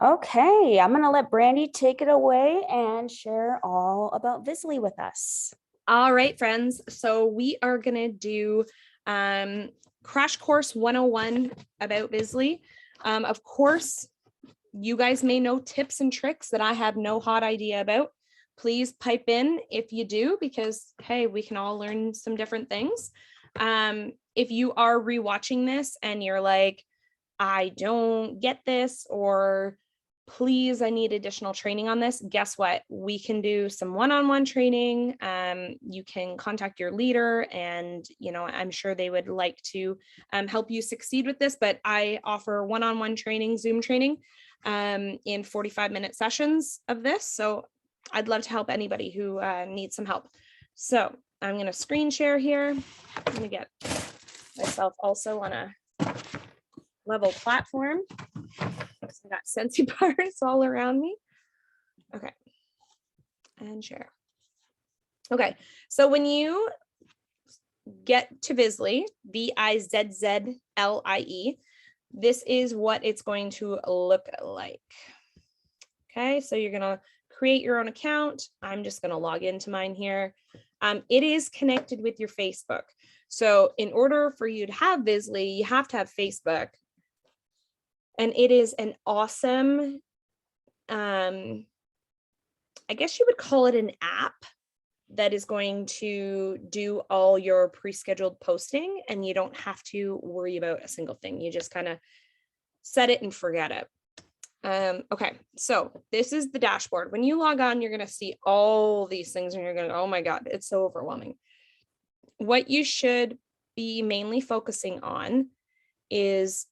Okay, I'm going to let Brandy take it away and share all about Vizzlie with us. All right, friends. So we are going to do Crash Course 101 about Bisley. Of course, you guys may know tips and tricks that I have no hot idea about. Please pipe in if you do, because, hey, we can all learn some different things. If you are rewatching this and you're like, I don't get this, or please, I need additional training on this, guess what? We can do some one-on-one training. You can contact your leader and, I'm sure they would like to help you succeed with this, but I offer one-on-one training, Zoom training in 45-minute sessions of this. So I'd love to help anybody who needs some help. So I'm going to screen share here. I'm going to get myself also on a level platform. I got Scentsy bars all around me. Okay. And share. Okay. So when you get to Vizzlie, Vizzlie, this is what it's going to look like. Okay. So you're going to create your own account. I'm just going to log into mine here. It is connected with your Facebook. So in order for you to have Vizzlie, you have to have Facebook. And it is an awesome, I guess you would call it an app that is going to do all your pre-scheduled posting, and you don't have to worry about a single thing. You just kind of set it and forget it. Okay, so this is the dashboard. When you log on, you're going to see all these things and you're going to, oh my God, it's so overwhelming. What you should be mainly focusing on is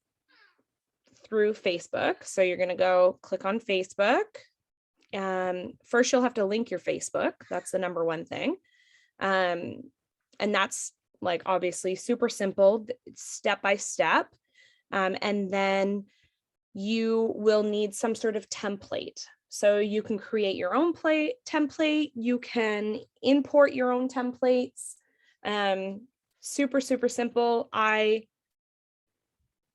through Facebook. So you're going to go click on Facebook. First, you'll have to link your Facebook. That's the number one thing. And that's like obviously super simple, step by step. And then you will need some sort of template. So you can create your own template. You can import your own templates. Super, super simple. I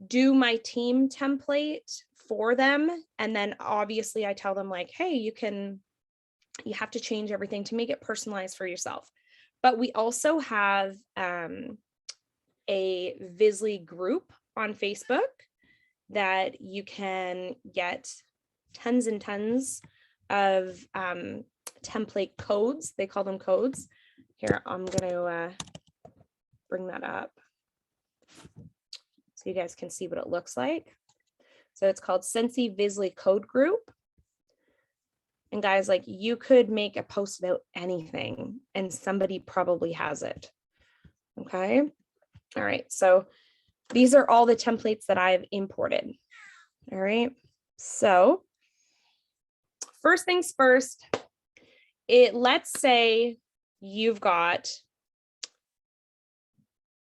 do my team template for them. And then obviously I tell them like, hey, you have to change everything to make it personalized for yourself. But we also have a Vizzlie group on Facebook that you can get tons and tons of template codes. They call them codes. Here, I'm going to bring that up so you guys can see what it looks like. So it's called Scentsy Vizzlie Code Group. And guys, like you could make a post about anything and somebody probably has it. Okay. All right. So these are all the templates that I've imported. All right. So first things first, let's say you've got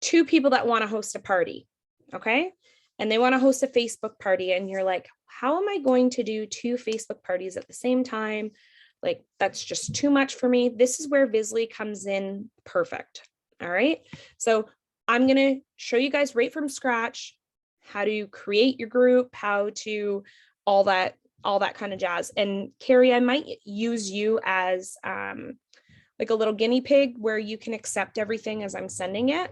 2 people that want to host a party. Okay. And they want to host a Facebook party. And you're like, how am I going to do 2 Facebook parties at the same time? Like, that's just too much for me. This is where Vizzlie comes in perfect. All right. So I'm going to show you guys right from scratch how to create your group, how to all that kind of jazz. And Carrie, I might use you as like a little guinea pig where you can accept everything as I'm sending it.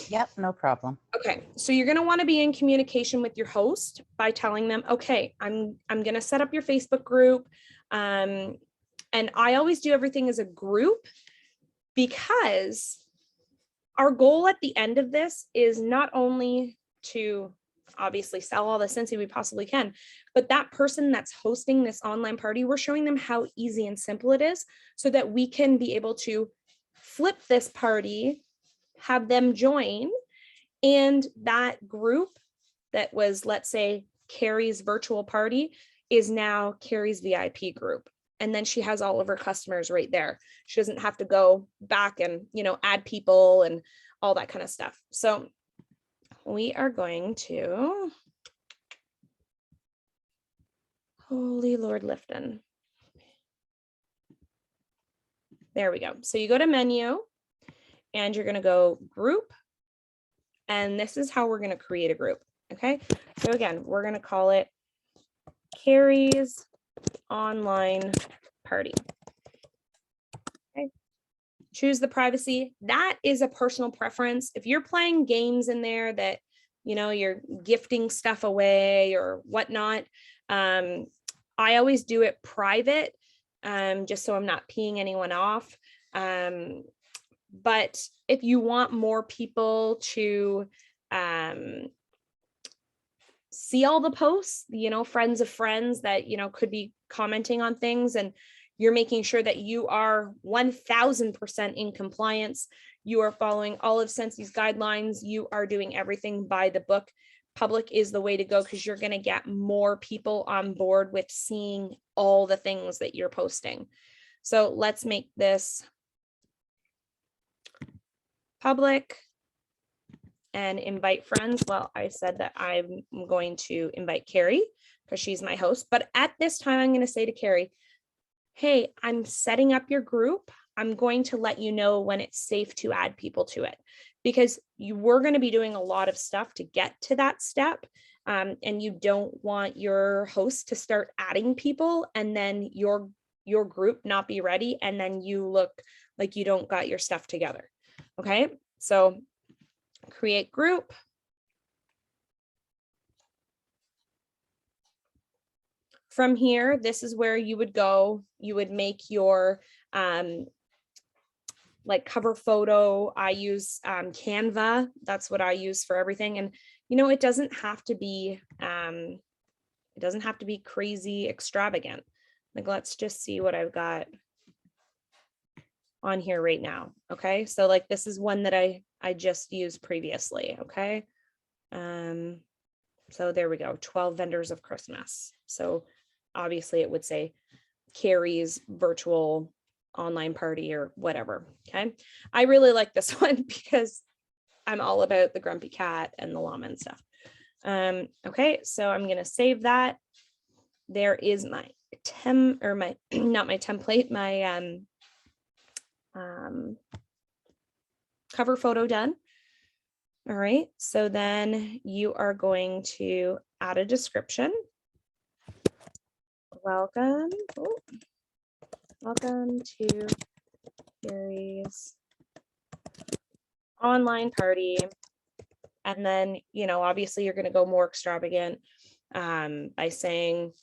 Yep, no problem. Okay, so you're going to want to be in communication with your host by telling them, okay, I'm going to set up your Facebook group. And I always do everything as a group because our goal at the end of this is not only to obviously sell all the Scentsy we possibly can, but that person that's hosting this online party, we're showing them how easy and simple it is so that we can be able to flip this party, have them join, and that group that was, let's say, Carrie's virtual party is now Carrie's VIP group. And then she has all of her customers right there. She doesn't have to go back and, add people and all that kind of stuff. So we are going to, Holy Lord Lifton. There we go. So you go to menu and you're going to go group. And this is how we're going to create a group. Okay. So again, we're going to call it Carrie's online party. Okay. Choose the privacy. That is a personal preference. If you're playing games in there that, you know, you're gifting stuff away or whatnot, I always do it private, just so I'm not peeing anyone off. But if you want more people to see all the posts, you know, friends of friends that, you know, could be commenting on things, and you're making sure that you are 1000% in compliance, you are following all of Scentsy's guidelines, you are doing everything by the book, public is the way to go, because you're going to get more people on board with seeing all the things that you're posting. So let's make this public and invite friends. Well, I said that I'm going to invite Carrie because she's my host, but at this time I'm going to say to Carrie, hey, I'm setting up your group. I'm going to let you know when it's safe to add people to it, because you were going to be doing a lot of stuff to get to that step. And you don't want your host to start adding people and then your group not be ready, and then you look like you don't got your stuff together. Okay, so create group. From here, this is where you would go. You would make your like cover photo. I use Canva. That's what I use for everything. And you know, it doesn't have to be crazy extravagant. Like, let's just see what I've got on here right now. Okay, so like this is one that I just used previously. Okay, so there we go, 12 vendors of Christmas. So obviously it would say Carrie's virtual online party or whatever. Okay, I really like this one because I'm all about the grumpy cat and the llama and stuff. Okay, so I'm gonna save that. There is my not my template, my cover photo done. All right, so then you are going to add a description. Welcome to Carrie's online party. And then, you know, obviously you're going to go more extravagant by saying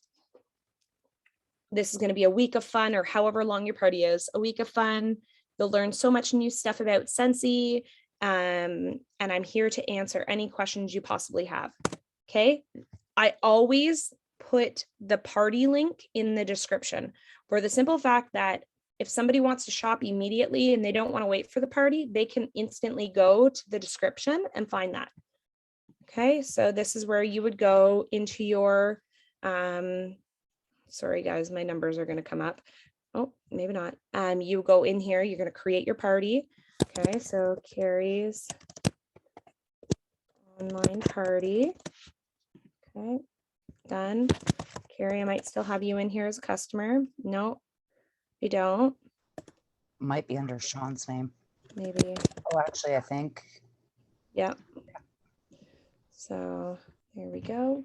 this is going to be a week of fun, or however long your party is, a week of fun. You'll learn so much new stuff about Scentsy, and I'm here to answer any questions you possibly have. Okay, I always put the party link in the description for the simple fact that if somebody wants to shop immediately and they don't want to wait for the party, they can instantly go to the description and find that. Okay, so this is where you would go into your, sorry guys, my numbers are going to come up. Oh, maybe not. You go in here, you're going to create your party. Okay, so Carrie's online party. Okay, done. Carrie, I might still have you in here as a customer. No, we don't. Might be under Sean's name. Maybe. Oh, actually, I think. Yep. So there we go.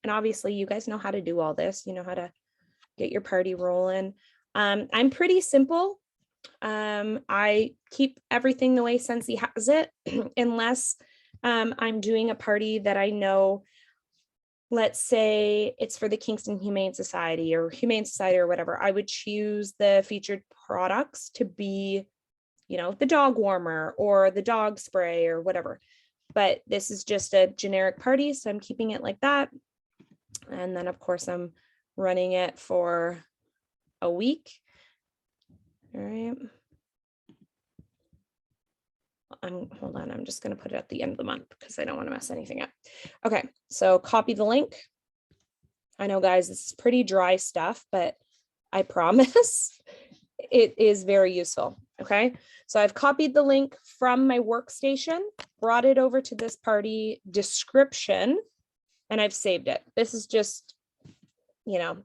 And obviously you guys know how to do all this. You know how to get your party rolling. I'm pretty simple. I keep everything the way Scentsy has it, unless I'm doing a party that I know, let's say it's for the Kingston Humane Society or whatever. I would choose the featured products to be, you know, the dog warmer or the dog spray or whatever. But this is just a generic party, so I'm keeping it like that. And then of course I'm running it for a week. All right. Hold on, I'm just going to put it at the end of the month because I don't want to mess anything up. Okay, so copy the link. I know, guys, this is pretty dry stuff, but I promise it is very useful. Okay, so I've copied the link from my workstation, brought it over to this party description, and I've saved it. This is just, you know,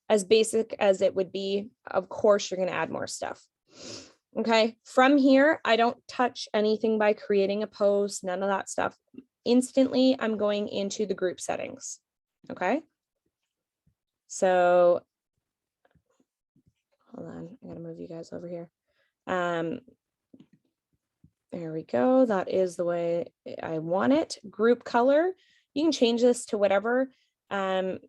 as basic as it would be. Of course, you're going to add more stuff. Okay, from here, I don't touch anything by creating a post, none of that stuff. Instantly, I'm going into the group settings. Okay, So hold on, I gotta move you guys over here. There we go. That is the way I want it. Group color. You can change this to whatever. If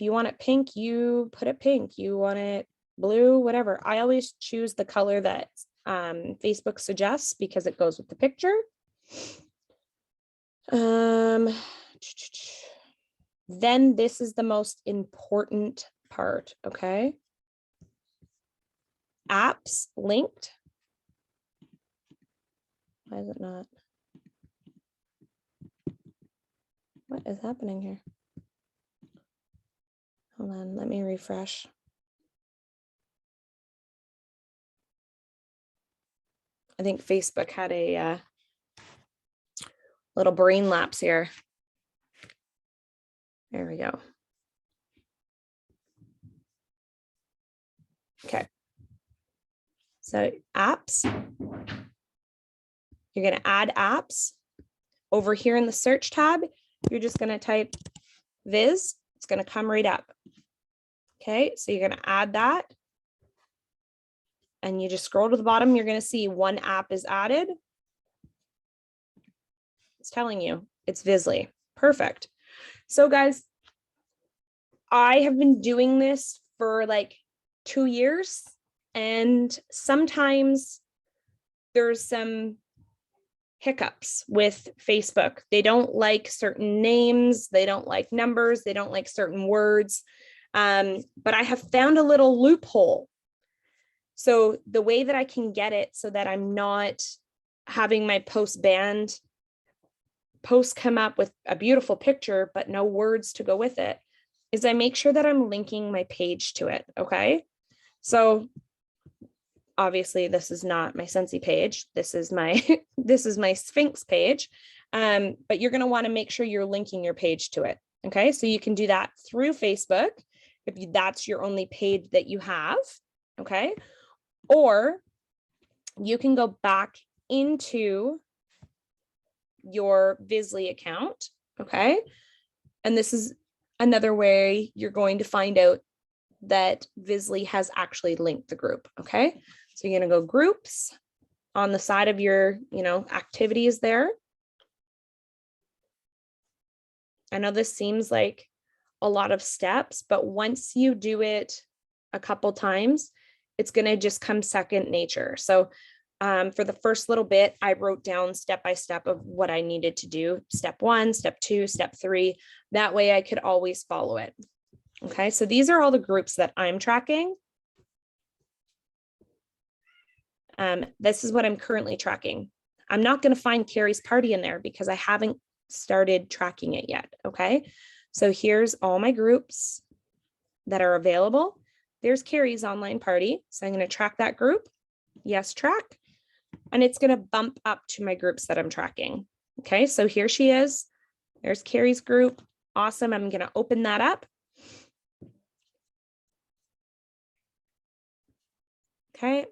you want it pink, you put it pink. You want it blue, whatever. I always choose the color that Facebook suggests because it goes with the picture. Then this is the most important part, okay? Apps linked. Why is it not? What is happening here? Hold on, let me refresh. I think Facebook had a little brain lapse here. There we go. Okay. So apps. You're going to add apps. Over here in the search tab, you're just going to type Viz. It's going to come right up. Okay, so you're going to add that. And you just scroll to the bottom, you're going to see one app is added. It's telling you it's Vizzlie. Perfect. So guys, I have been doing this for like 2 years, and sometimes there's some hiccups with Facebook. They don't like certain names, they don't like numbers, they don't like certain words. But I have found a little loophole. So the way that I can get it so that I'm not having my post banned, posts come up with a beautiful picture, but no words to go with it, is I make sure that I'm linking my page to it. Okay. So obviously this is not my Scentsy page. This is my, this is my Sphinx page. But you're going to want to make sure you're linking your page to it. Okay. So you can do that through Facebook if that's your only page that you have. Okay. Or you can go back into your Bisley account. Okay. And this is another way you're going to find out that Bisley has actually linked the group. Okay. So you're going to go groups on the side of your, activities there. I know this seems like a lot of steps, but once you do it a couple times, it's going to just come second nature. So for the first little bit, I wrote down step by step of what I needed to do. Step 1, step 2, step 3. That way I could always follow it. Okay, so these are all the groups that I'm tracking. This is what I'm currently tracking. I'm not going to find Carrie's party in there because I haven't started tracking it yet. Okay, so here's all my groups that are available. There's Carrie's online party. So I'm going to track that group. Yes, track. And it's going to bump up to my groups that I'm tracking. Okay, so here she is. There's Carrie's group. Awesome. I'm going to open that up. Okay,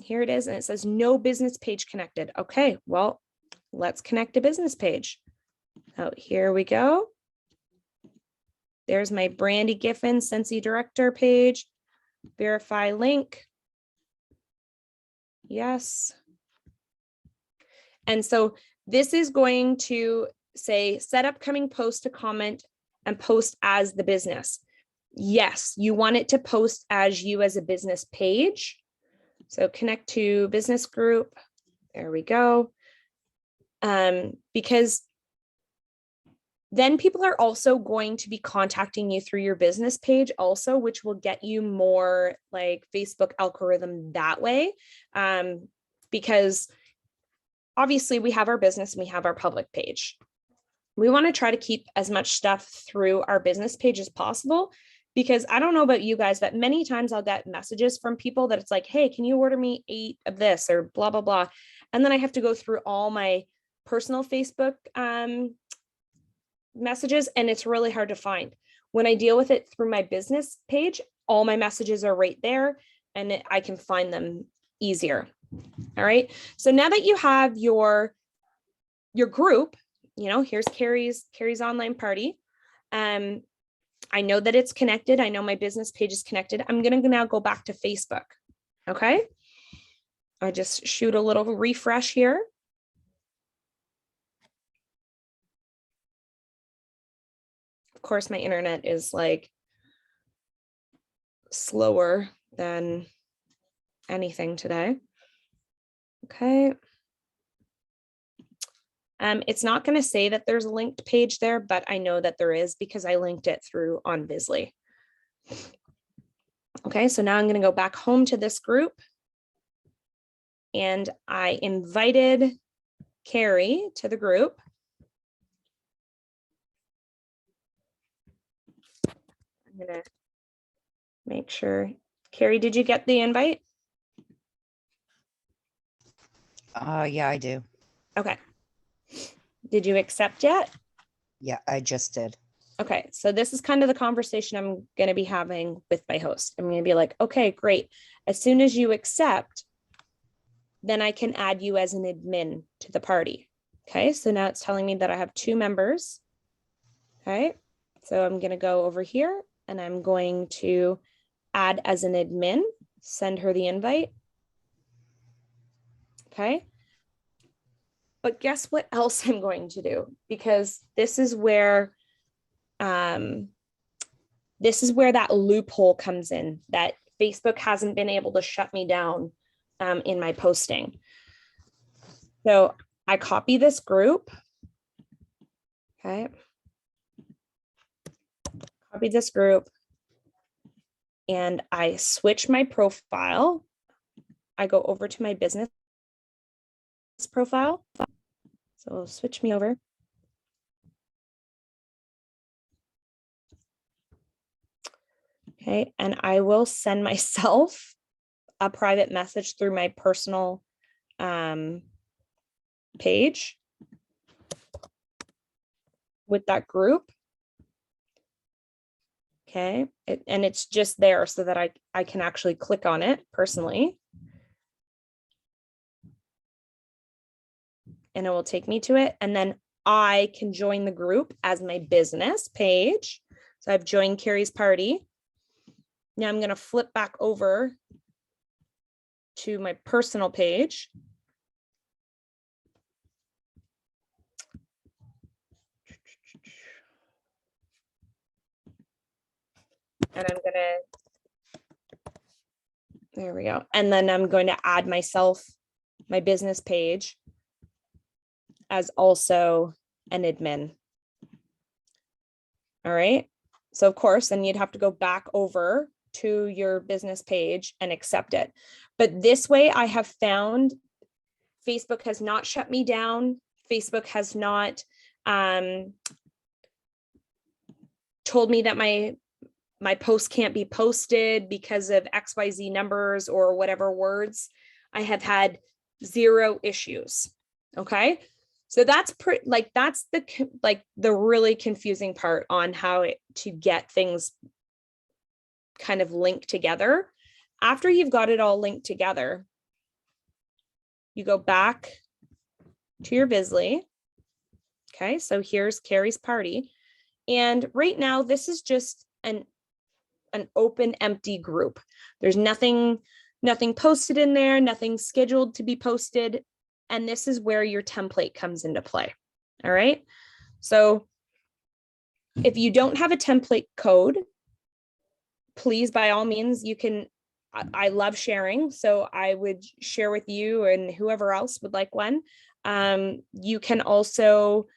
here it is. And it says no business page connected. Okay, well, let's connect a business page. Oh, here we go. There's my Brandy Giffen Scentsy Director page. Verify link. Yes. And so this is going to say set upcoming post to comment and post as the business. Yes, you want it to post as you as a business page. So connect to business group. There we go. Because then people are also going to be contacting you through your business page also, which will get you more like Facebook algorithm that way. Because obviously we have our business and we have our public page. We want to try to keep as much stuff through our business page as possible, because I don't know about you guys, but many times I'll get messages from people that it's like, hey, can you order me 8 of this or blah, blah, blah. And then I have to go through all my personal Facebook messages, and it's really hard to find. When I deal with it through my business page, all my messages are right there and I can find them easier. All right. So now that you have your group, here's Carrie's online party. I know that it's connected. I know my business page is connected. I'm going to now go back to Facebook. Okay. I just shoot a little refresh here. Of course, my internet is like slower than anything today. Okay. It's not going to say that there's a linked page there, but I know that there is because I linked it through on Bisley. Okay, so now I'm going to go back home to this group. And I invited Carrie to the group. I'm going to make sure. Carrie, did you get the invite? Yeah, I do. Okay. Did you accept yet? Yeah, I just did. Okay, so this is kind of the conversation I'm going to be having with my host. I'm going to be like, okay, great. As soon as you accept, then I can add you as an admin to the party. Okay, so now it's telling me that I have 2 members. Okay, so I'm going to go over here and I'm going to add as an admin, send her the invite. Okay. But guess what else I'm going to do? Because this is where that loophole comes in, that Facebook hasn't been able to shut me down in my posting. So I copy this group. Okay. Copy this group. And I switch my profile. I go over to my business profile. So switch me over. Okay, and I will send myself a private message through my personal page with that group. Okay, and it's just there so that I can actually click on it personally. And it will take me to it. And then I can join the group as my business page. So I've joined Carrie's party. Now I'm going to flip back over to my personal page. And I'm going to, there we go. And then I'm going to add myself, my business page, as also an admin. All right. So of course, then you'd have to go back over to your business page and accept it. But this way I have found Facebook has not shut me down. Facebook has not told me that my post can't be posted because of XYZ numbers or whatever words. I have had 0 issues. Okay. So that's the really confusing part on how to get things kind of linked together. After you've got it all linked together, you go back to your Vizzlie. Okay, so here's Carrie's party. And right now, this is just an open, empty group. There's nothing posted in there, nothing scheduled to be posted. And this is where your template comes into play. All right. So if you don't have a template code, please, by all means, you can, I love sharing. So I would share with you and whoever else would like one. You can also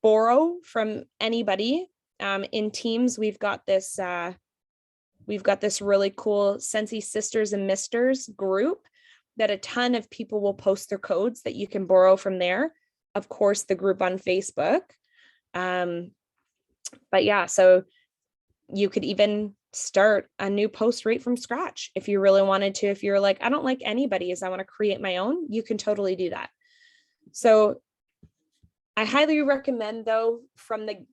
borrow from anybody. In Teams, we've got this really cool Scentsy Sisters and Misters group that a ton of people will post their codes that you can borrow from there. Of course, the group on Facebook. But yeah, so you could even start a new post right from scratch if you really wanted to. If you're like, I don't like anybody's, I want to create my own, you can totally do that. So I highly recommend, though, from the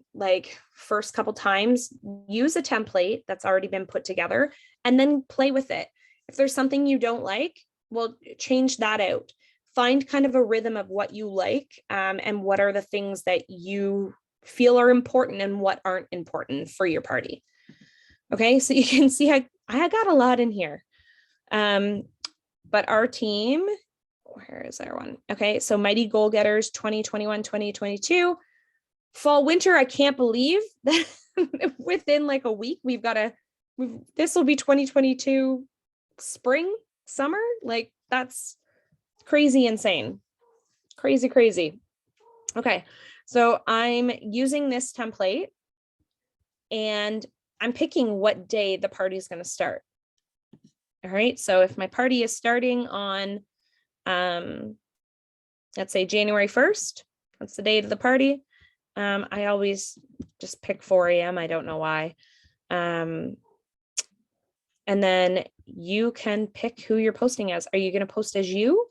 first couple times, use a template that's already been put together and then play with it. If there's something you don't like, well, change that out. Find kind of a rhythm of what you like and what are the things that you feel are important and what aren't important for your party. Okay, so you can see I got a lot in here. But our team, where is our one? Okay, so Mighty Goal Getters 2021, 2022. Fall, winter, I can't believe that within like a week, this will be 2022 spring, summer. Like that's crazy insane. Crazy, crazy. Okay, so I'm using this template and I'm picking what day the party is going to start. All right, so if my party is starting on, let's say January 1st, that's the date of the party. I always just pick 4 a.m. I don't know why. And then you can pick who you're posting as. Are you going to post as you?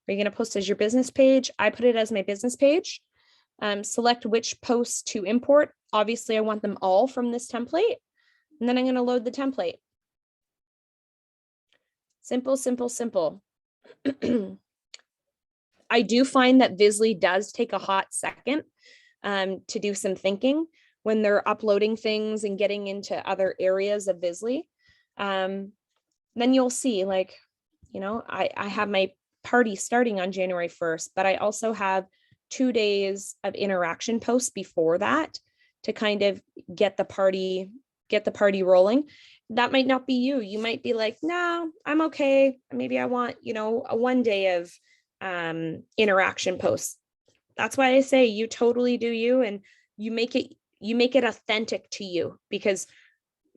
Are you going to post as your business page? I put it as my business page. Select which posts to import. Obviously, I want them all from this template. And then I'm going to load the template. Simple, simple, simple. I do find that Vizzlie does take a hot second to do some thinking when they're uploading things and getting into other areas of Vizzlie. Then you'll see, like, you know, I have my party starting on January 1st, but I also have 2 days of interaction posts before that to kind of get the party rolling. That might not be you. You might be like, no, I'm okay. Maybe I want, you know, a 1 day of interaction posts. That's why I say you totally do you, and you make it authentic to you, because,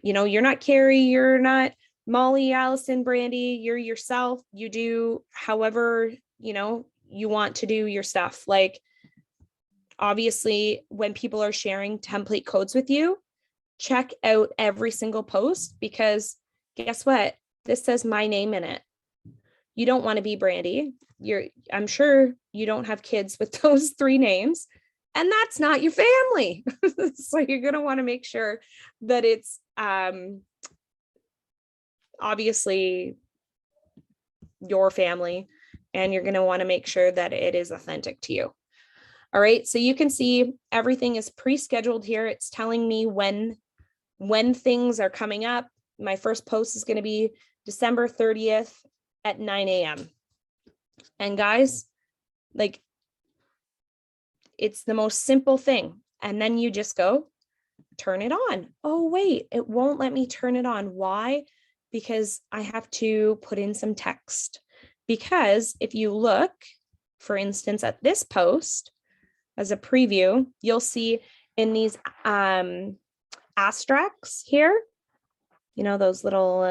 you know, you're not Carrie, you're not Molly, Allison, Brandy, you're yourself. You do however, you know, you want to do your stuff. Like, obviously, when people are sharing template codes with you, check out every single post, because guess what? This says my name in it. You don't want to be Brandy. I'm sure you don't have kids with those 3 names, and that's not your family. So you're going to want to make sure that it's obviously your family, and you're going to want to make sure that it is authentic to you. All right, so you can see everything is pre-scheduled here. It's telling me when things are coming up. My first post is going to be December 30th at 9 a.m. And guys, like, it's the most simple thing. And then you just go turn it on. Oh, wait, it won't let me turn it on. Why? Because I have to put in some text. Because if you look, for instance, at this post as a preview, you'll see in these asterisks here, you know, those little,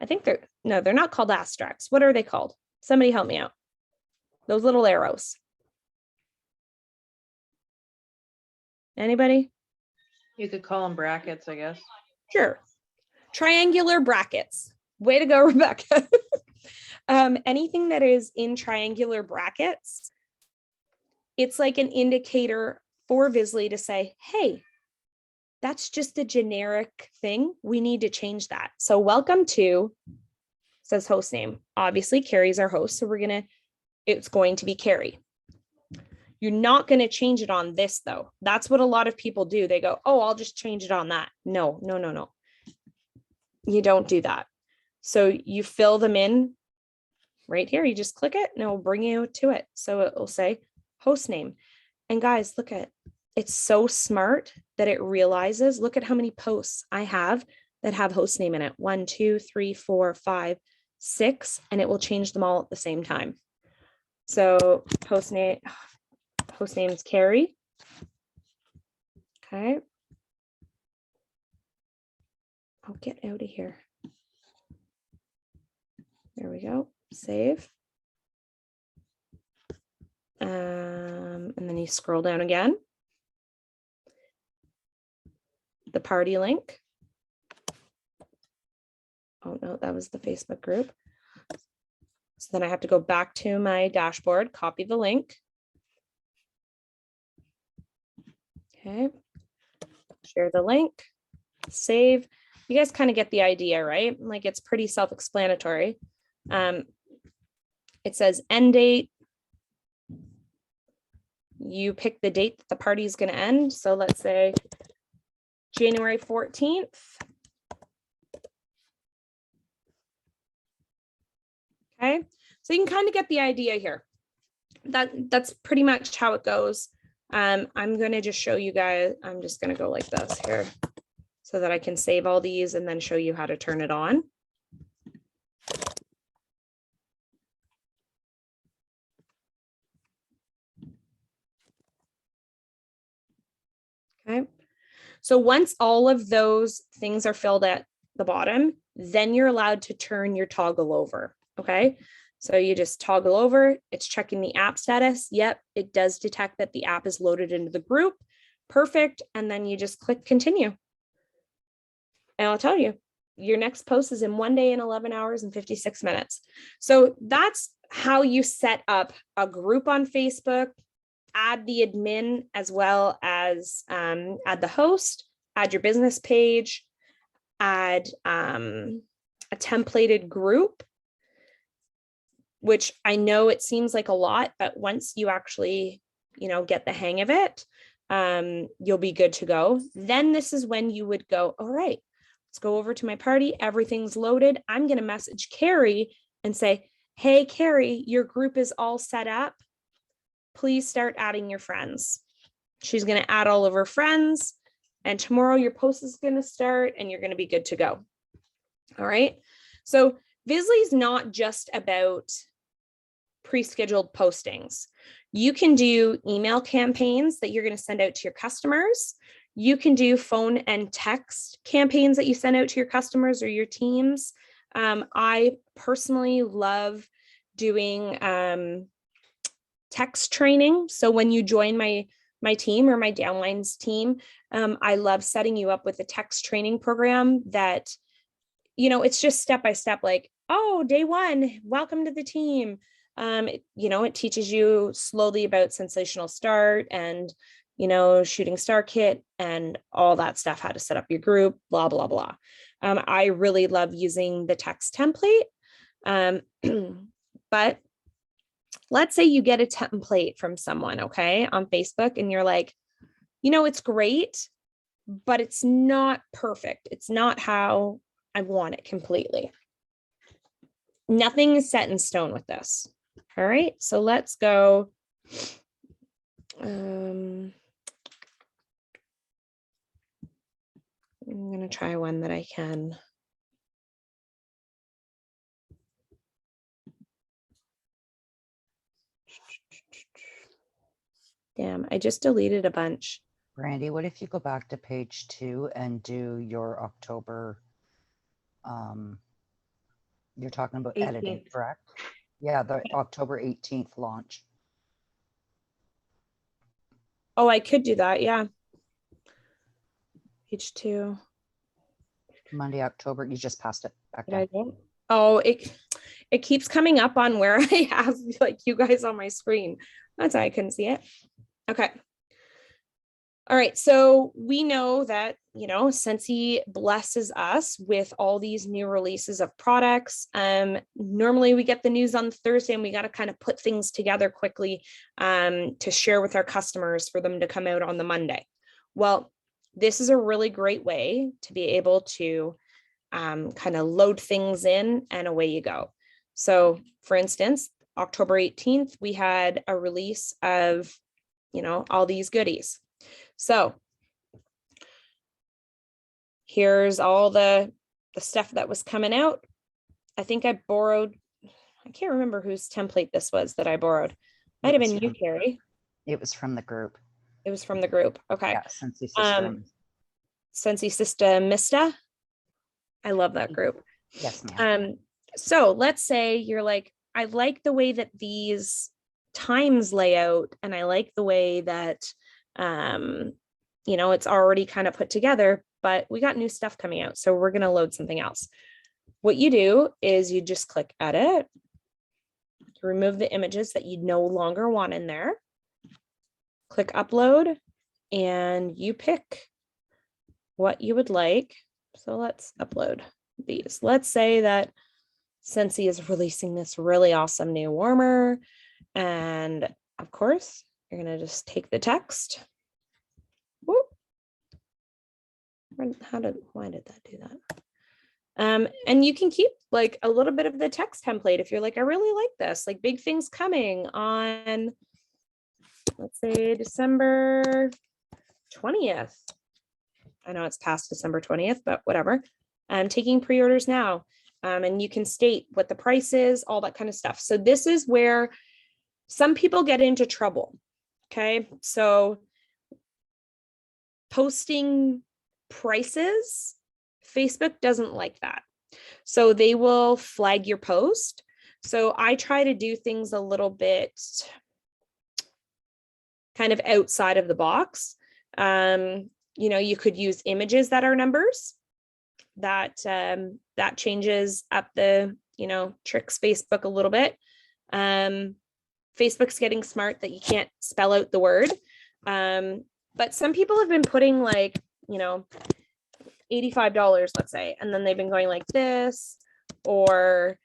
I think they're not called asterisks. What are they called? Somebody help me out. Those little arrows. Anybody? You could call them brackets, I guess. Sure. Triangular brackets. Way to go, Rebecca. Anything that is in triangular brackets, it's like an indicator for Vizzlie to say, hey, that's just a generic thing. We need to change that. So welcome to, says host name. Obviously, Carrie's our host. So it's going to be Carrie. You're not going to change it on this, though. That's what a lot of people do. They go, oh, I'll just change it on that. No. You don't do that. So you fill them in right here. You just click it and it will bring you to it. So it will say host name. And guys, look at, it's so smart that it realizes, look at how many posts I have that have host name in it. 1, 2, 3, 4, 5, 6, and it will change them all at the same time. So host name is Carrie. Okay. I'll get out of here. There we go. Save. And then you scroll down again. The party link. Oh no, that was the Facebook group. So then I have to go back to my dashboard, copy the link. Okay. Share the link, save. You guys kind of get the idea, right? Like, it's pretty self-explanatory. It says end date. You pick the date that the party is going to end. So let's say January 14th. Okay, so you can kind of get the idea here. That's pretty much how it goes. I'm going to just show you guys. I'm just going to go like this here so that I can save all these and then show you how to turn it on. Okay, so once all of those things are filled at the bottom, then you're allowed to turn your toggle over. Okay, so you just toggle over, it's checking the app status. Yep, it does detect that the app is loaded into the group. Perfect. And then you just click continue. And I'll tell you, your next post is in 1 day and 11 hours and 56 minutes. So that's how you set up a group on Facebook, add the admin as well as add the host, add your business page, add a templated group, which I know it seems like a lot, but once you actually, get the hang of it, you'll be good to go. Then this is when you would go, all right, let's go over to my party. Everything's loaded. I'm going to message Carrie and say, hey, Carrie, your group is all set up. Please start adding your friends. She's going to add all of her friends, and tomorrow your post is going to start and you're going to be good to go. All right. So Vizzlie is not just about pre-scheduled postings. You can do email campaigns that you're going to send out to your customers. You can do phone and text campaigns that you send out to your customers or your teams. I personally love doing text training. So when you join my team or my downlines team, I love setting you up with a text training program that, it's just step-by-step, like, oh, day one, welcome to the team. It teaches you slowly about sensational start and, shooting star kit and all that stuff, how to set up your group, blah, blah, blah. I really love using the text template. But let's say you get a template from someone, okay, on Facebook, and you're like, it's great, but it's not perfect. It's not how I want it completely. Nothing is set in stone with this. All right, so let's go. I'm going to try one that I can. Damn, I just deleted a bunch. Brandy, what if you go back to page 2 and do your October, you're talking about editing, 18th. correct? Yeah, the October 18th launch. Oh, I could do that. Yeah. Page 2. Monday, October, you just passed it back Did I down. do it? Oh, it keeps coming up on where I have like you guys on my screen. That's why I couldn't see it. Okay. All right. So we know that, Scentsy blesses us with all these new releases of products. Normally we get the news on Thursday and we got to kind of put things together quickly to share with our customers for them to come out on the Monday. Well, this is a really great way to be able to kind of load things in and away you go. So for instance, October 18th, we had a release of, all these goodies. So here's all the stuff that was coming out. I think I borrowed, I can't remember whose template this was that I borrowed. Might have been you, Carrie. It was from the group. It was from the group. Okay. Yeah, Scentsy System. Scentsy Systemista. I love that group. Yes, ma'am. So let's say you're like, I like the way that these times lay out, and I like the way that it's already kind of put together, but we got new stuff coming out, so we're going to load something else. What you do is you just click edit, remove the images that you no longer want in there, click upload, and you pick what you would like. So let's upload these. Let's say that Scentsy is releasing this really awesome new warmer. And of course, you're going to just take the text. Whoop. Why did that do that? And you can keep like a little bit of the text template if you're like, I really like this, like big things coming on, let's say December 20th. I know it's past December 20th, but whatever. I'm taking pre-orders now. And you can state what the price is, all that kind of stuff. So this is where some people get into trouble. Okay. So posting prices, Facebook doesn't like that. So they will flag your post. So I try to do things a little bit kind of outside of the box. You know, you could use images that are numbers. That changes up the, you know, tricks Facebook a little bit. Facebook's getting smart that you can't spell out the word. But some people have been putting like, you know, $85, let's say, and then they've been going like this, or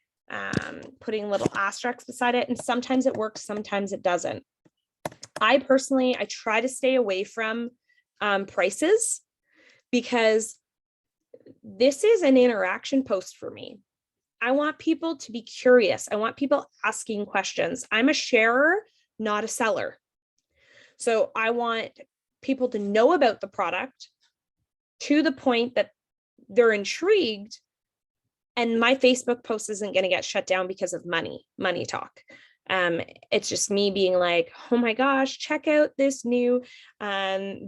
putting little asterisks beside it. And sometimes it works, sometimes it doesn't. I personally try to stay away from prices, because this is an interaction post for me. I want people to be curious. I want people asking questions. I'm a sharer, not a seller. So I want people to know about the product to the point that they're intrigued, and my Facebook post isn't going to get shut down because of money talk. It's just me being like, oh my gosh, check out this new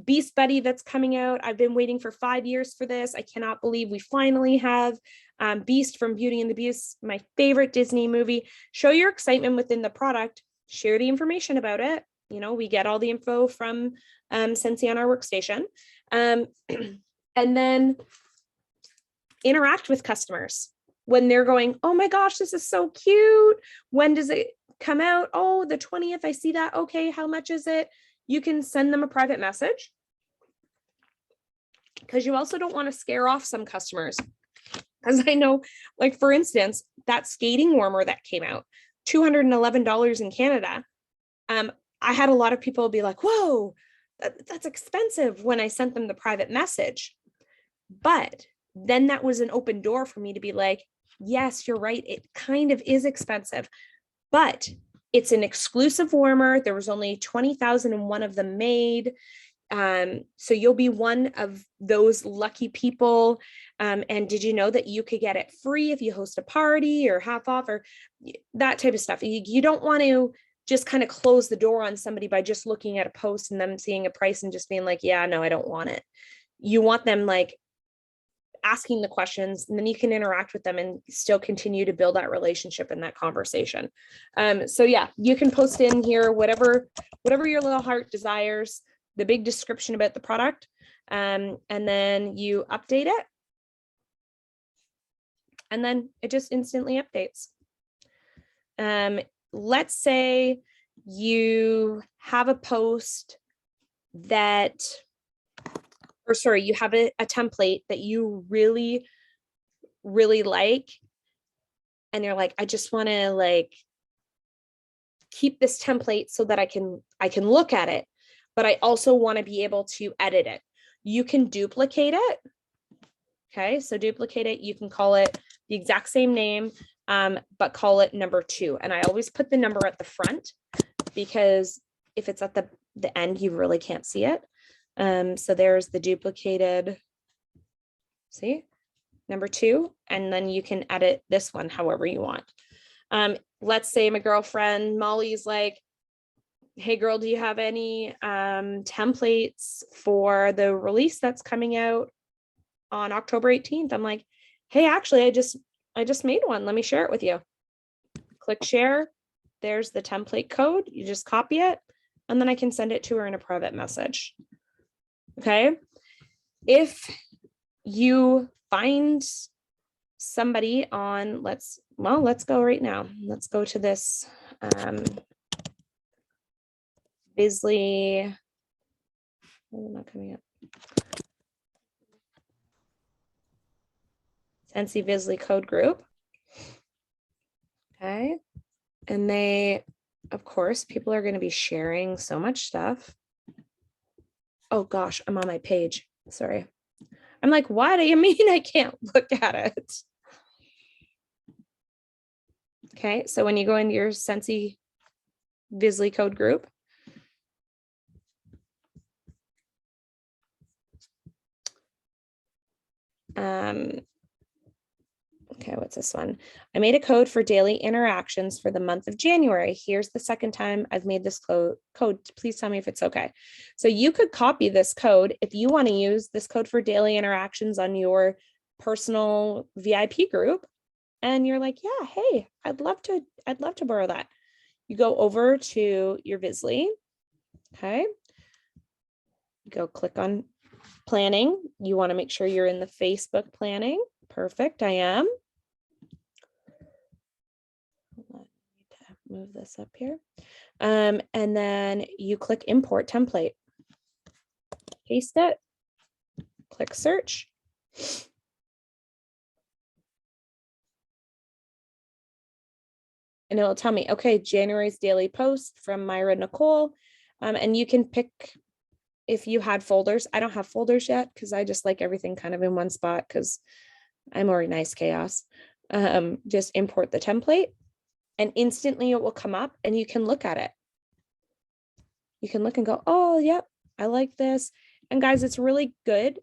Beast Buddy that's coming out. I've been waiting for 5 years for this. I cannot believe we finally have Beast from Beauty and the Beast, my favorite Disney movie. Show your excitement within the product, share the information about it. You know, we get all the info from Scentsy on our workstation. And then interact with customers when they're going, oh my gosh, this is so cute. When does it come out? Oh, the 20th, I see that. Okay, how much is it? You can send them a private message, because you also don't want to scare off some customers. Because I know, like, for instance, that skating warmer that came out, $211 in Canada. I had a lot of people be like, whoa, that's expensive, when I sent them the private message. But then that was an open door for me to be like, yes, you're right. It kind of is expensive, but it's an exclusive warmer. There was only 20,001 of them made. So you'll be one of those lucky people. And did you know that you could get it free if you host a party, or half off, or that type of stuff? You don't want to just kind of close the door on somebody by just looking at a post and them seeing a price and just being like, yeah, no, I don't want it. You want them like asking the questions, and then you can interact with them and still continue to build that relationship and that conversation. So yeah, you can post in here whatever your little heart desires, the big description about the product, and then you update it, and then it just instantly updates. Let's say you have a post that, or sorry, you have a template that you really, really like, and you're like, I just want to like keep this template so that I can look at it, but I also want to be able to edit it. You can duplicate it. Okay, so duplicate it. You can call it the exact same name, but call it number 2. And I always put the number at the front, because if it's at the end, you really can't see it. So there's the duplicated, see, number 2, and then you can edit this one however you want. Let's say my girlfriend Molly's like, hey girl, do you have any templates for the release that's coming out on October 18th? I'm like, hey, actually, I just made one. Let me share it with you. Click share. There's the template code. You just copy it, and then I can send it to her in a private message. Okay. If you find somebody on, let's go right now. Let's go to this Bisley. Oh, not coming up. Scentsy Vizzlie code group. Okay. And they, of course, people are going to be sharing so much stuff. Oh gosh, I'm on my page. Sorry. I'm like, what do you mean I can't look at it? Okay, so when you go into your Scentsy Vizzlie code group, okay, what's this one? I made a code for daily interactions for the month of January. Here's the second time I've made this code. Please tell me if it's okay. So you could copy this code if you want to use this code for daily interactions on your personal VIP group. And you're like, yeah, hey, I'd love to borrow that. You go over to your Bisley. Okay. Go click on planning. You want to make sure you're in the Facebook planning. Perfect. I am. Move this up here. And then you click import template. Paste it. Click search. And it will tell me, okay, January's daily post from Myra Nicole. And you can pick if you had folders. I don't have folders yet because I just like everything kind of in one spot because I'm organized chaos. Just import the template and instantly it will come up and you can look at it. You can look and go, oh, yep, I like this. And guys, it's really good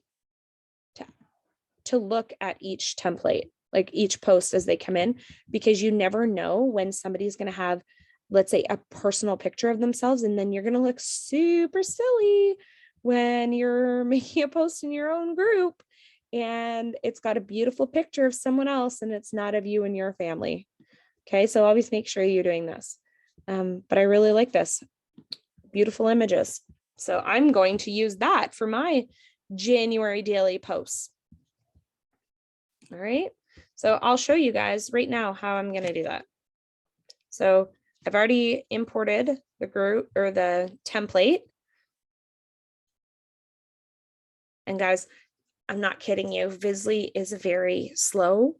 to look at each template, like each post as they come in, because you never know when somebody's going to have, let's say, a personal picture of themselves, and then you're going to look super silly when you're making a post in your own group and it's got a beautiful picture of someone else and it's not of you and your family. Okay, so always make sure you're doing this. But I really like this. Beautiful images. So I'm going to use that for my January daily posts. All right, so I'll show you guys right now how I'm going to do that. So I've already imported the group or the template. And guys, I'm not kidding you. Vizzlie is very slow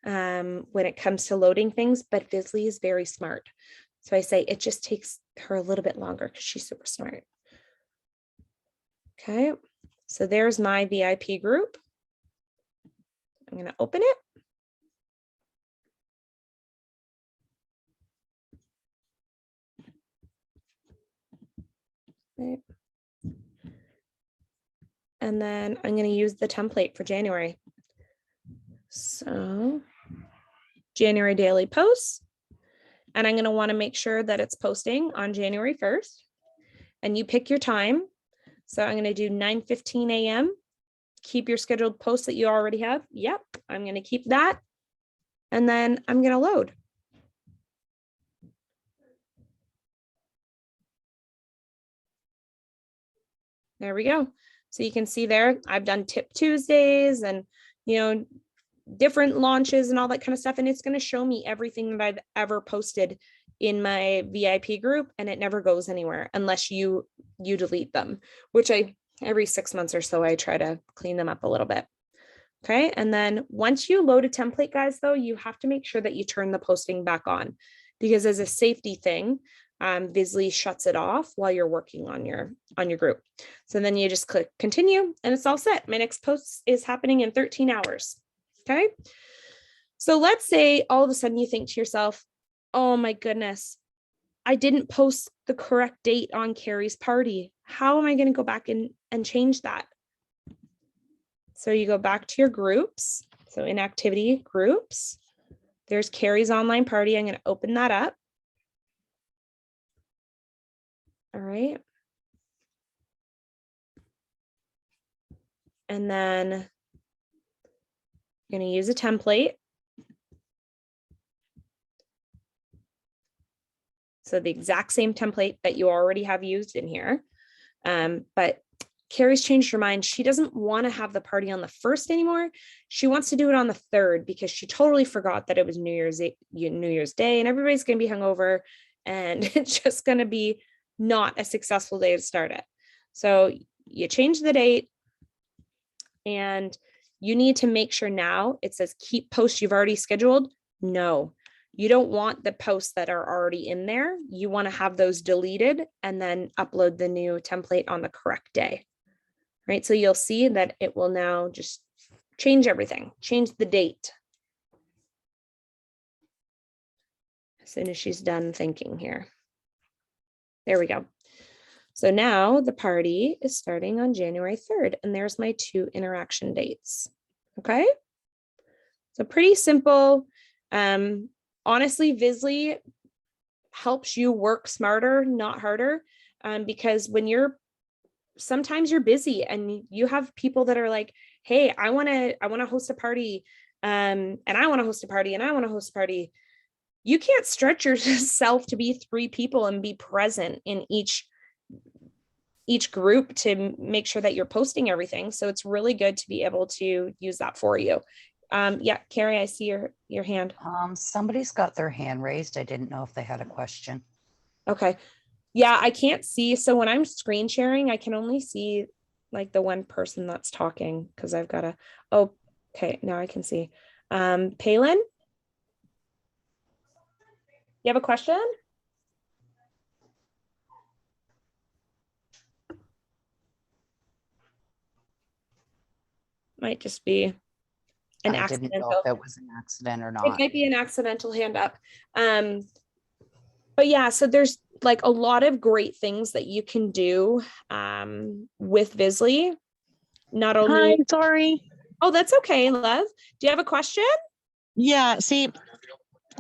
when it comes to loading things, but Vizzlie is very smart. So I say it just takes her a little bit longer because she's super smart. Okay, so there's my VIP group. I'm going to open it. Okay. And then I'm going to use the template for January. So January daily posts. And I'm going to want to make sure that it's posting on January 1st. And you pick your time. So I'm going to do 9:15 a.m. Keep your scheduled posts that you already have. Yep, I'm going to keep that. And then I'm going to load. There we go. So you can see there, I've done Tip Tuesdays and, you know, different launches and all that kind of stuff. And it's going to show me everything that I've ever posted in my VIP group, and it never goes anywhere unless you delete them, which every 6 months or so, I try to clean them up a little bit. Okay. And then once you load a template, guys, though, you have to make sure that you turn the posting back on, because as a safety thing, Vizzlie shuts it off while you're working on your group. So then you just click continue and it's all set. My next post is happening in 13 hours. Okay. So let's say all of a sudden you think to yourself, oh my goodness, I didn't post the correct date on Carrie's party. How am I going to go back and change that? So you go back to your groups. So in activity groups, there's Carrie's online party. I'm going to open that up. All right. And then you're going to use a template. So the exact same template that you already have used in here. But Carrie's changed her mind. She doesn't want to have the party on the 1st anymore. She wants to do it on the 3rd because she totally forgot that it was New Year's Day and everybody's going to be hungover and it's just going to be not a successful day to start it. So you change the date and you need to make sure now it says keep posts you've already scheduled. No, you don't want the posts that are already in there. You want to have those deleted and then upload the new template on the correct day. Right. So you'll see that it will now just change everything, change the date. soon as she's done thinking here. There we go. So now the party is starting on January 3rd, and there's my 2 interaction dates. Okay. So pretty simple. Honestly, Vizzlie helps you work smarter, not harder, because when sometimes you're busy and you have people that are like, hey, I want to host a party, and I want to host a party, and I want to host a party. You can't stretch yourself to be 3 people and be present in each group to make sure that you're posting everything. So it's really good to be able to use that for you. Yeah, Carrie, I see your hand. Somebody's got their hand raised. I didn't know if they had a question. Okay. Yeah, I can't see. So when I'm screen sharing, I can only see like the one person that's talking because I've got oh, okay, now I can see. Palin? You have a question? Might just be an I didn't know accidental. if that was an accident or It not. might be an accidental hand up. But yeah, so there's like a lot of great things that you can do with Vizzlie. Not only. Hi, sorry. Oh, that's okay, love. Do you have a question? Yeah, see,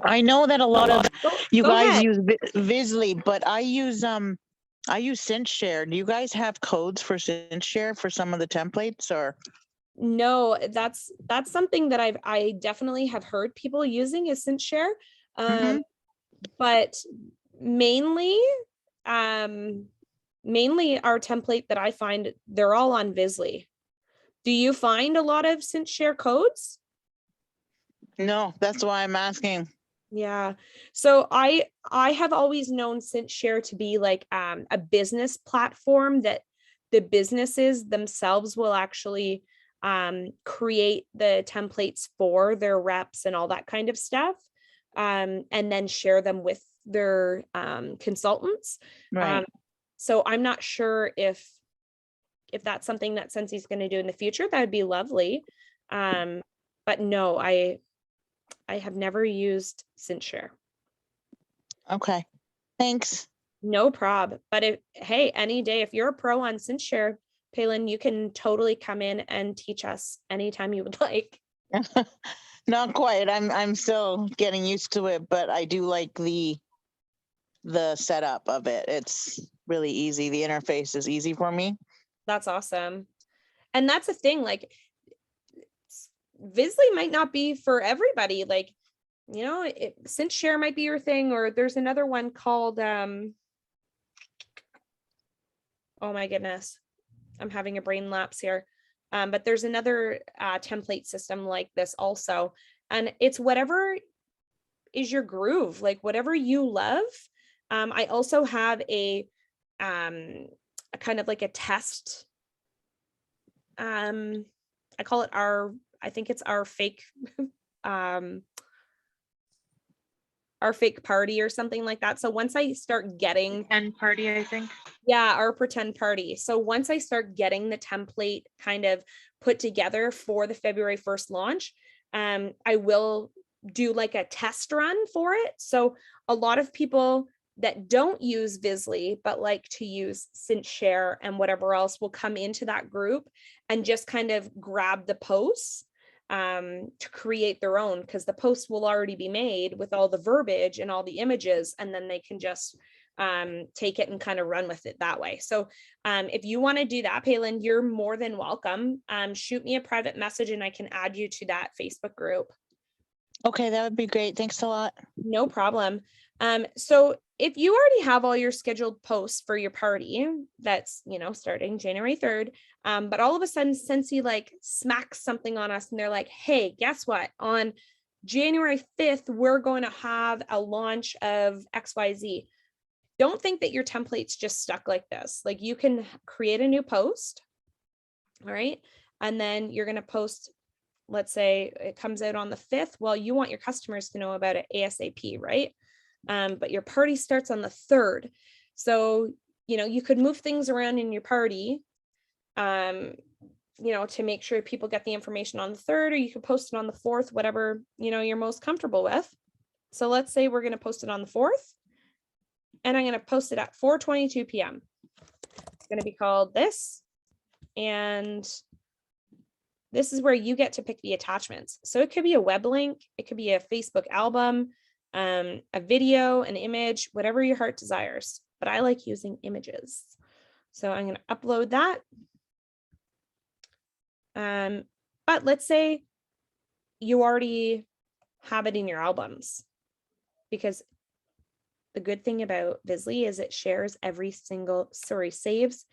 I know that a lot of you Go guys ahead. use Vizzlie, but I use ScentShare. Do you guys have codes for ScentShare for some of the templates or? No, that's something that I definitely have heard people using is Scentsy. But mainly our template that I find, they're all on Vizzlie. Do you find a lot of Scentsy codes? No, that's why I'm asking. Yeah. So I have always known Scentsy to be like a business platform that the businesses themselves will actually create the templates for their reps and all that kind of stuff, and then share them with their consultants. Right. So I'm not sure if that's something that Scentsy is going to do in the future. That would be lovely. But no, I have never used Scentsy. Okay. Thanks. No prob. But hey, any day, if you're a pro on Scentsy, Palin, you can totally come in and teach us anytime you would like. Not quite. I'm still getting used to it, but I do like the setup of it. It's really easy. The interface is easy for me. That's awesome. And that's the thing, like Vizzlie might not be for everybody. Like, you know, Scentsy might be your thing, or there's another one called oh my goodness, I'm having a brain lapse here. But there's another template system like this also. And it's whatever is your groove, like whatever you love. I also have a kind of like a test. I call it I think it's our fake our fake party or something like that. So once I start getting End party, I think. Yeah, our pretend party. So once I start getting the template kind of put together for the February 1st launch, I will do like a test run for it. So a lot of people that don't use Vizzlie but like to use Scentsy and whatever else will come into that group and just kind of grab the posts to create their own, because the post will already be made with all the verbiage and all the images, and then they can just take it and kind of run with it that way. So if you want to do that, Palin, you're more than welcome. Shoot me a private message and I can add you to that Facebook group. Okay, that would be great. Thanks a lot. No problem. So if you already have all your scheduled posts for your party, that's, you know, starting January 3rd, but all of a sudden Scentsy like smacks something on us and they're like, hey, guess what? On January 5th, we're going to have a launch of XYZ. Don't think that your template's just stuck like this. Like you can create a new post, all right? And then you're going to post, let's say it comes out on the 5th. Well, you want your customers to know about it ASAP, right? But your party starts on the 3rd. So, you know, you could move things around in your party, you know, to make sure people get the information on the 3rd, or you could post it on the 4th, whatever, you know, you're most comfortable with. So let's say we're going to post it on the 4th, and I'm going to post it at 4:22 p.m. It's going to be called this, and this is where you get to pick the attachments. So it could be a web link, it could be a Facebook album, a video, an image, whatever your heart desires. But I like using images. So I'm going to upload that. But let's say you already have it in your albums, because the good thing about Vizzlie is it shares saves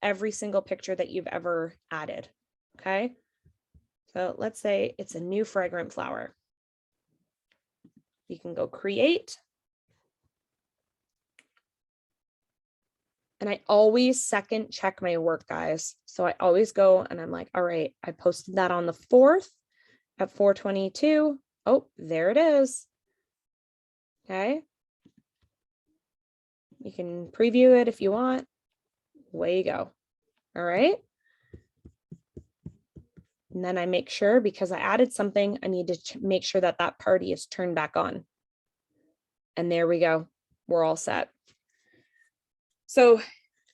every single picture that you've ever added. Okay. So let's say it's a new fragrant flower. You can go create. And I always second check my work, guys. So I always go and I'm like, all right, I posted that on the 4th at 4:22. Oh, there it is. Okay. You can preview it if you want. Way you go. All right. And then I make sure, because I added something, I need to make sure that that party is turned back on. And there we go. We're all set. So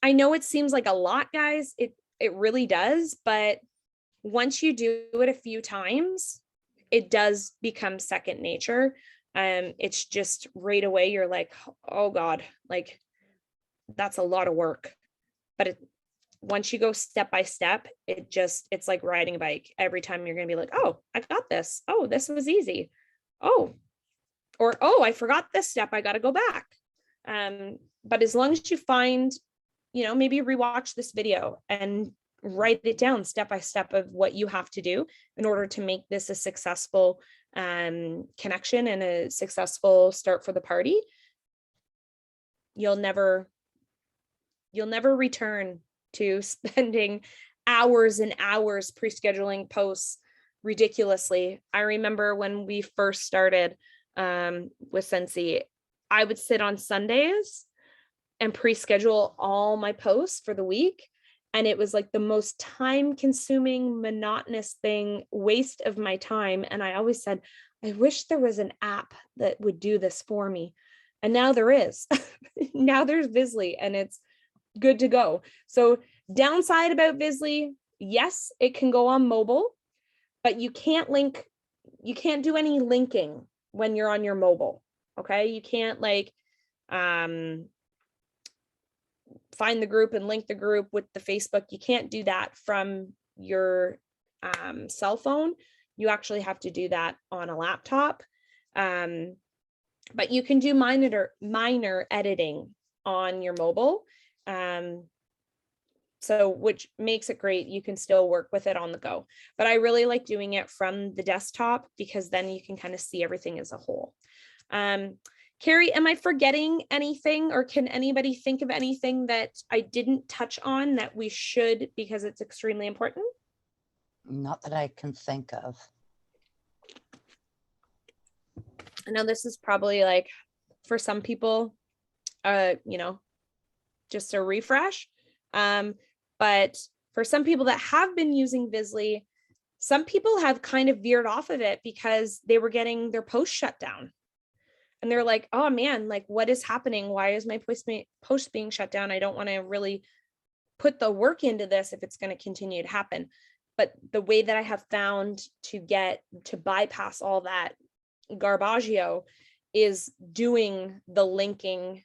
I know it seems like a lot, guys. It really does. But once you do it a few times, it does become second nature. It's just right away, you're like, oh God, like that's a lot of work. But once you go step by step, it's like riding a bike. Every time you're going to be like, oh, I got this. Oh, this was easy. Oh, or, oh, I forgot this step. I got to go back. But as long as you find, maybe rewatch this video and write it down step by step of what you have to do in order to make this a successful connection and a successful start for the party, you'll never return to spending hours and hours pre-scheduling posts ridiculously. I remember when we first started with Scentsy, I would sit on Sundays and pre-schedule all my posts for the week. And it was like the most time-consuming, monotonous thing, waste of my time. And I always said, I wish there was an app that would do this for me. And now there is. Now there's Bisley, and it's good to go. So downside about Bisley, yes, it can go on mobile, but you can't do any linking when you're on your mobile. Okay. You can't find the group and link the group with the Facebook. You can't do that from your cell phone. You actually have to do that on a laptop. But you can do minor editing on your mobile. So which makes it great. You can still work with it on the go, but I really like doing it from the desktop because then you can kind of see everything as a whole. Carrie, am I forgetting anything, or can anybody think of anything that I didn't touch on that we should, because it's extremely important? Not that I can think of. I know this is probably like for some people, just a refresh. But for some people that have been using Vizzlie, some people have kind of veered off of it because they were getting their post shut down. And they're like, oh man, like what is happening? Why is my post being shut down? I don't want to really put the work into this if it's going to continue to happen. But the way that I have found to bypass all that garbaggio is doing the linking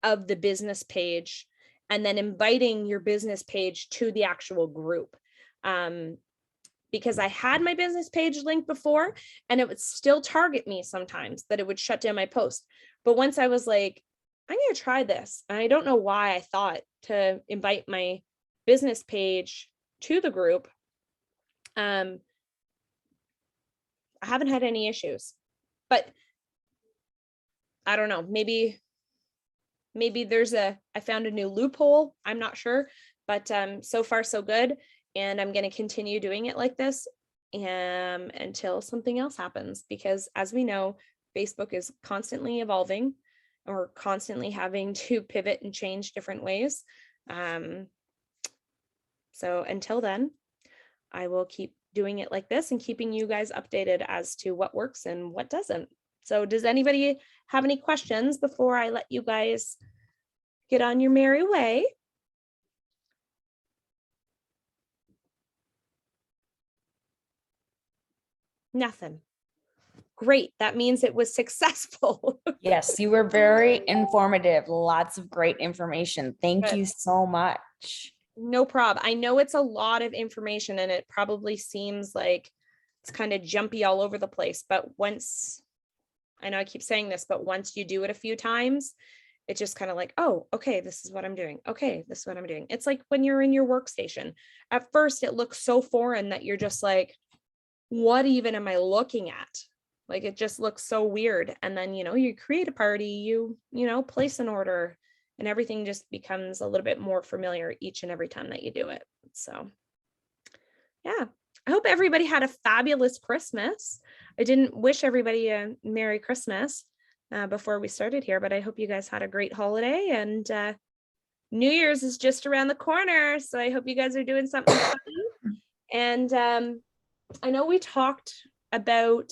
of the business page and then inviting your business page to the actual group. Because I had my business page linked before and it would still target me sometimes, that it would shut down my post. But once I was like, I'm going to try this. And I don't know why I thought to invite my business page to the group. I haven't had any issues, but I don't know, maybe I found a new loophole. I'm not sure, but so far so good. And I'm going to continue doing it like this until something else happens, because as we know, Facebook is constantly evolving, or constantly having to pivot and change different ways. So until then, I will keep doing it like this and keeping you guys updated as to what works and what doesn't. So does anybody have any questions before I let you guys get on your merry way? Nothing. Great. That means it was successful. Yes, you were very informative. Lots of great information. Thank Good. you so much. No problem. I know it's a lot of information and it probably seems like it's kind of jumpy all over the place, but once, I know I keep saying this, but once you do it a few times, it's just kind of like, oh, okay, this is what I'm doing. Okay, this is what I'm doing. It's like when you're in your workstation. At first, it looks so foreign that you're just like, what even am I looking at? Like, it just looks so weird. And then, you create a party, you place an order, and everything just becomes a little bit more familiar each and every time that you do it. So, yeah, I hope everybody had a fabulous Christmas. I didn't wish everybody a Merry Christmas before we started here, but I hope you guys had a great holiday, and New Year's is just around the corner. So I hope you guys are doing something fun. And I know we talked about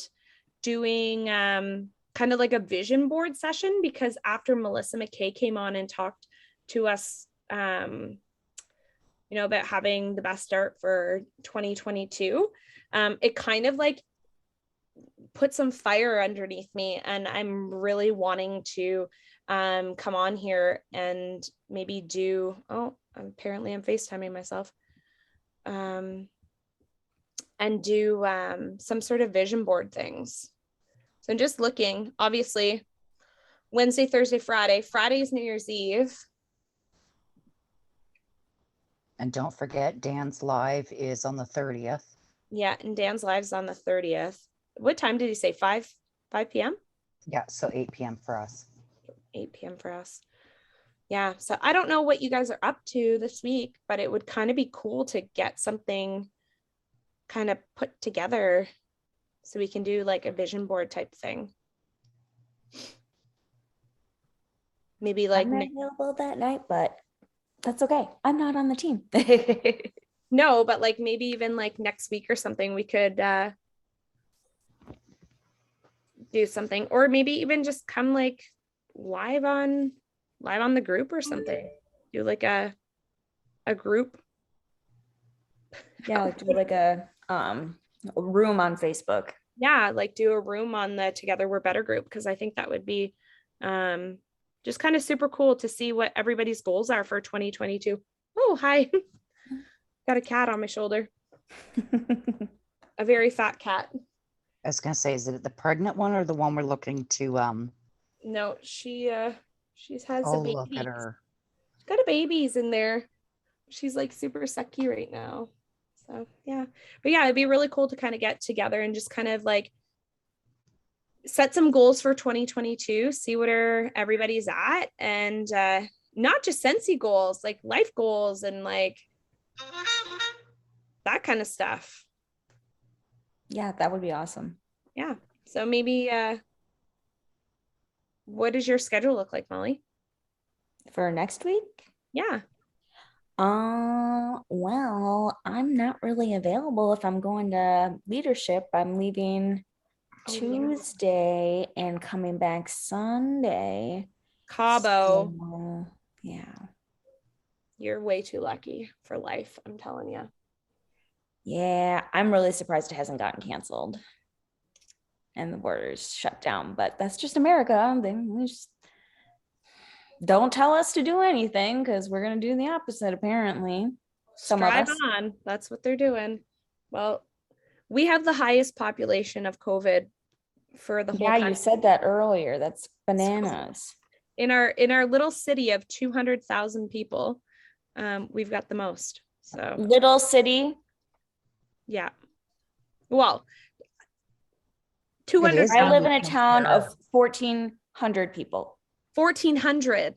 doing kind of like a vision board session, because after Melissa McKay came on and talked to us, about having the best start for 2022, it kind of like put some fire underneath me, and I'm really wanting to come on here and maybe do, apparently I'm FaceTiming myself, and do some sort of vision board things. So I'm just looking, obviously, Wednesday, Thursday, Friday. Friday is New Year's Eve. And don't forget, Dan's live is on the 30th. Yeah, and Dan's live's on the 30th. What time did he say? 5 p.m.? Yeah, so 8 p.m. for us. 8 p.m. for us. Yeah, so I don't know what you guys are up to this week, but it would kind of be cool to get something kind of put together so we can do like a vision board type thing. Maybe like I'm not available that night, but that's okay. I'm not on the team. no, but like maybe even like next week or something, we could do something, or maybe even just come like live on the group or something. Do like a group. Yeah, like do like a room on Facebook. Yeah, like do a room on the Together We're Better group, because I think that would be just kind of super cool to see what everybody's goals are for 2022. Oh, hi. Got a cat on my shoulder. A very fat cat. I was going to say, is it the pregnant one or the one we're looking to? No, she has Oh, a baby. look at her. She's got a baby's in there. She's like super sucky right now. So yeah, but yeah, it'd be really cool to kind of get together and just kind of like set some goals for 2022, see where everybody's at, and not just Scentsy goals, like life goals and like that kind of stuff. Yeah, that would be awesome. Yeah. So maybe what does your schedule look like, Molly? For next week? Yeah. Well, I'm not really available if I'm going to leadership. I'm leaving Oh, yeah. Tuesday and coming back Sunday. Cabo. So, yeah. You're way too lucky for life, I'm telling you. Yeah, I'm really surprised it hasn't gotten canceled and the borders shut down, but that's just America. They just don't tell us to do anything because we're going to do the opposite, apparently. Some of Strive us. on. That's what they're doing. Well, we have the highest population of COVID for the whole Yeah, country. you said that earlier. That's bananas. In our little city of 200,000 people, we've got the most. So Little city. yeah. Well, 200. is I live when in you a town compare. of 1,400 people. 1,400.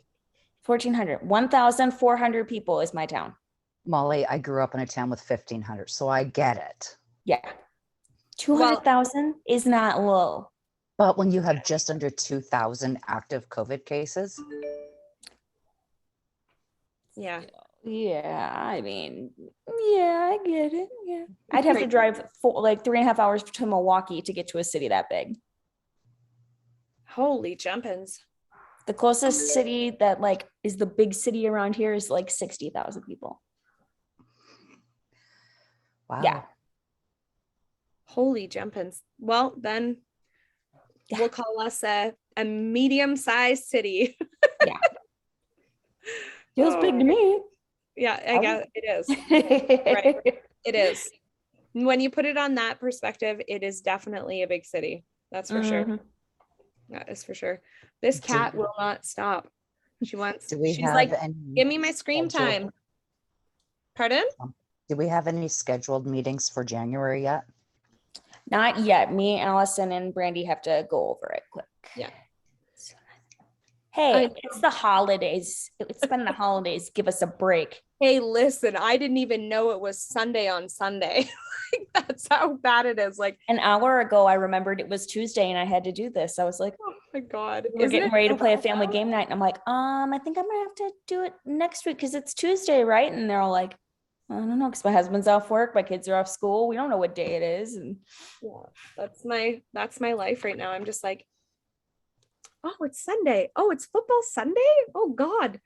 1,400. 1,400 people is my town. Molly, I grew up in a town with 1,500, so I get it. Yeah. 200,000 is not low. But when you have just under 2,000 active COVID cases, Yeah. Yeah, I mean, yeah, I get it. Yeah. I'd have to drive 3.5 hours to Milwaukee to get to a city that big. Holy jumpins. The closest city that like is the big city around here is like 60,000 people. Wow. Yeah. Holy jumpins. Well, then Yeah. we'll call us a medium-sized city. Yeah. Feels big to Oh, me. yeah, I I guess it is. Right. It is. When you put it on that perspective, it is definitely a big city. That's for sure. Mhm. That is for sure. This Do- cat will not stop. She wants, Do we she's have like, any? give me my screen scheduled- time. Pardon? Do we have any scheduled meetings for January yet? Not yet. Me, Allison, and Brandy have to go over it quick. Yeah. Hey, I- it's the holidays. It's been the holidays. Give us a break. Hey, listen, I didn't even know it was Sunday on Sunday. Like, that's how bad it is. Like, An hour ago, I remembered it was Tuesday and I had to do this. I was like, oh my God. we're Isn't getting it ready to so play a bad family now? game night. And I'm like, I think I'm gonna have to do it next week because it's Tuesday, right? And they're all like, I don't know, because my husband's off work, my kids are off school. We don't know what day it is. And Yeah, that's my life right now. I'm just like, oh, it's Sunday. Oh, it's football Sunday. Oh God,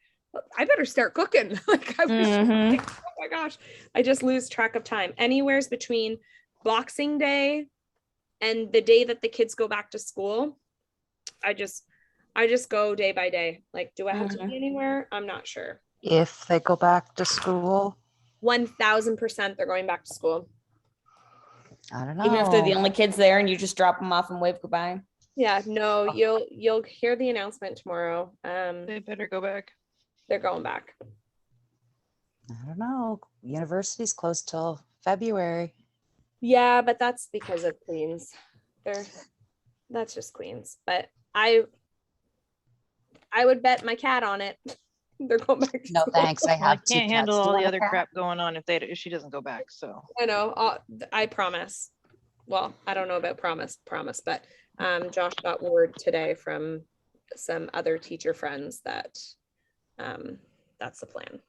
I better start cooking. Like I was just Mhm. like, oh my gosh, I just lose track of time. Anywhere's between Boxing Day and the day that the kids go back to school, I just go day by day. Like, do I have to be anywhere? I'm not sure. If they go back to school, 1000% they're going back to school. I don't know. even if they're the only kids there and you just drop them off and wave goodbye. Yeah, no, you'll hear the announcement tomorrow. They better go back. They're going back. I don't know. University's closed till February. Yeah, but that's because of Queens. That's just Queens. But I would bet my cat on it. They're going back to No, school. thanks. I Well, I have two can't cats. handle Do you all the want a other cat? crap going on if she doesn't go back. So I know. I promise. Well, I don't know about promise, but Josh got word today from some other teacher friends that that's the plan.